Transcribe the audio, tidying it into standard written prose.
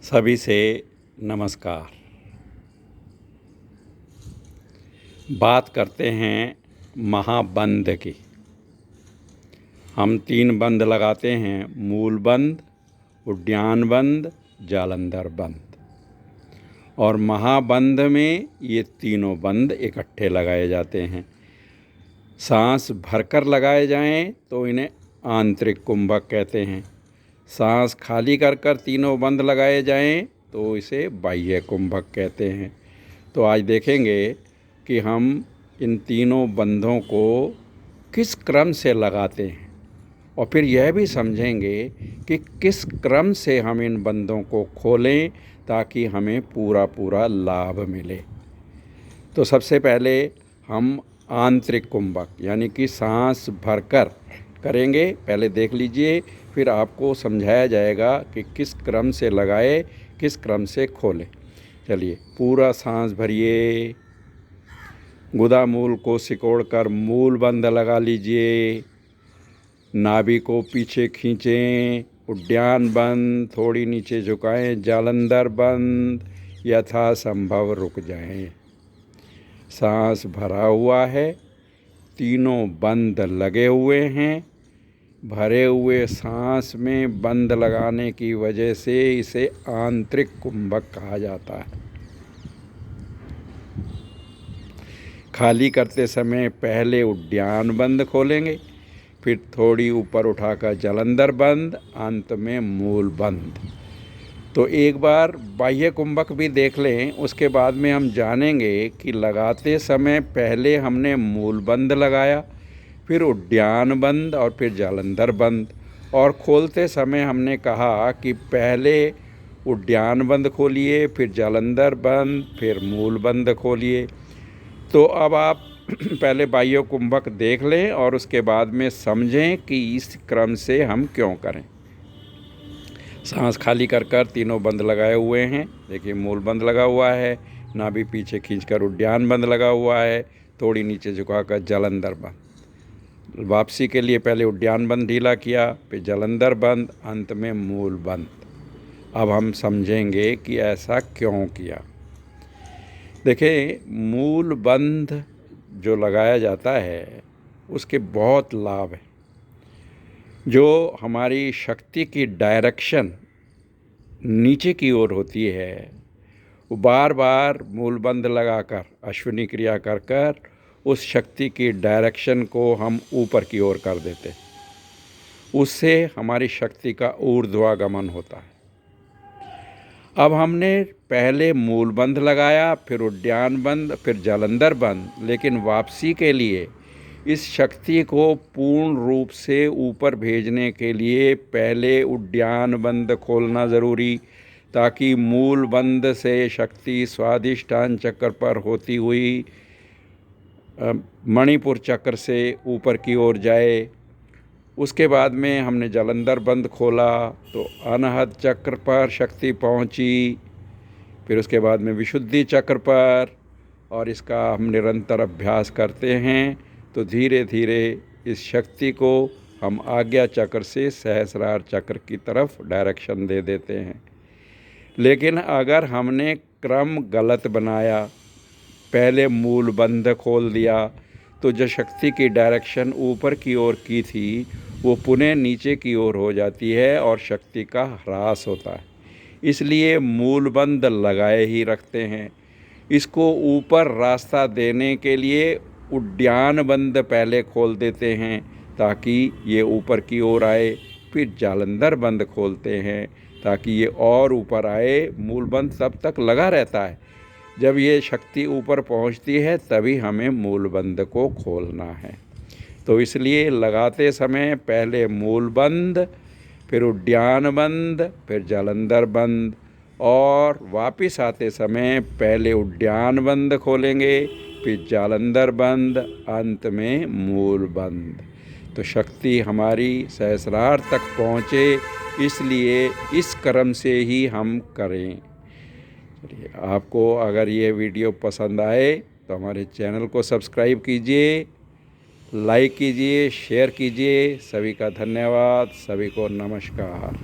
सभी से नमस्कार। बात करते हैं महाबंध की। हम 3 बंध लगाते हैं: मूल बंध, उद्यान बंध, जालंधर बंध। और महाबंध में ये तीनों बंध इकट्ठे लगाए जाते हैं। सांस भरकर लगाए जाएं तो इन्हें आंतरिक कुंभक कहते हैं। सांस खाली कर कर तीनों बंध लगाए जाएं तो इसे बाह्य कुंभक कहते हैं। तो आज देखेंगे कि हम इन तीनों बंधों को किस क्रम से लगाते हैं और फिर यह भी समझेंगे कि किस क्रम से हम इन बंधों को खोलें ताकि हमें पूरा लाभ मिले। तो सबसे पहले हम आंतरिक कुंभक यानी कि सांस भरकर करेंगे। पहले देख लीजिए, फिर आपको समझाया जाएगा कि किस क्रम से लगाए, किस क्रम से खोलें। चलिए, पूरा सांस भरिए। गुदा मूल को सिकोड़कर मूल बंध लगा लीजिए। नाभि को पीछे खींचें, उद्यान बंध। थोड़ी नीचे झुकाएं, जालंधर बंध। यथासंभव रुक जाएं। सांस भरा हुआ है, तीनों बंध लगे हुए हैं। भरे हुए सांस में बंध लगाने की वजह से इसे आंतरिक कुंभक कहा जाता है। खाली करते समय पहले उद्यान बंध खोलेंगे, फिर थोड़ी ऊपर उठाकर जालंधर बंध, अंत में मूल बंध। तो एक बार बाह्य कुंभक भी देख लें, उसके बाद में हम जानेंगे कि लगाते समय पहले हमने मूल बंध लगाया, फिर उद्यान बंध और फिर जालंधर बंध। और खोलते समय हमने कहा कि पहले उद्यान बंध खोलिए, फिर जालंधर बंध, फिर मूल बंध खोलिए। तो अब आप पहले बाह्य कुंभक देख लें और उसके बाद में समझें कि इस क्रम से हम क्यों करें। सांस खाली कर कर तीनों बंध लगाए हुए हैं। देखिए, मूल बंध लगा हुआ है, नाभि पीछे खींचकर उद्यान बंध लगा हुआ है, थोड़ी नीचे झुकाकर जालंधर बंध। वापसी के लिए पहले उद्यान बंध ढीला किया, फिर जालंधर बंध, अंत में मूल बंध। अब हम समझेंगे कि ऐसा क्यों किया। देखिए, मूल बंध जो लगाया जाता है उसके बहुत लाभ हैं। जो हमारी शक्ति की डायरेक्शन नीचे की ओर होती है, वो बार बार मूल बंध लगाकर अश्विनी क्रिया कर कर उस शक्ति की डायरेक्शन को हम ऊपर की ओर कर देते हैं। उससे हमारी शक्ति का ऊर्ध्वागमन होता है। अब हमने पहले मूल बंध लगाया, फिर उद्यान बंध, फिर जालंधर बंध, लेकिन वापसी के लिए इस शक्ति को पूर्ण रूप से ऊपर भेजने के लिए पहले उद्यान बंध खोलना ज़रूरी, ताकि मूल बंध से शक्ति स्वाधिष्ठान चक्र पर होती हुई मणिपुर चक्र से ऊपर की ओर जाए। उसके बाद में हमने जालंधर बंध खोला तो अनहद चक्र पर शक्ति पहुंची, फिर उसके बाद में विशुद्धि चक्र पर। और इसका हम निरंतर अभ्यास करते हैं तो धीरे धीरे इस शक्ति को हम आज्ञा चक्र से सहस्रार चक्र की तरफ डायरेक्शन दे देते हैं। लेकिन अगर हमने क्रम गलत बनाया, पहले मूल बंध खोल दिया, तो जो शक्ति की डायरेक्शन ऊपर की ओर की थी वो पुनः नीचे की ओर हो जाती है और शक्ति का ह्रास होता है। इसलिए मूल बंध लगाए ही रखते हैं। इसको ऊपर रास्ता देने के लिए उद्यान बंध पहले खोल देते हैं ताकि ये ऊपर की ओर आए, फिर जालंधर बंध खोलते हैं ताकि ये और ऊपर आए। मूल बंध तब तक लगा रहता है, जब ये शक्ति ऊपर पहुंचती है तभी हमें मूल बंध को खोलना है। तो इसलिए लगाते समय पहले मूल बंध, फिर उद्यान बंध, फिर जालंधर बंध, और वापस आते समय पहले उद्यान बंध खोलेंगे, फिर जालंधर बंध, अंत में मूल बंध। तो शक्ति हमारी सहस्रार तक पहुँचे, इसलिए इस क्रम से ही हम करें। चलिए, आपको अगर ये वीडियो पसंद आए तो हमारे चैनल को सब्सक्राइब कीजिए, लाइक कीजिए, शेयर कीजिए। सभी का धन्यवाद, सभी को नमस्कार।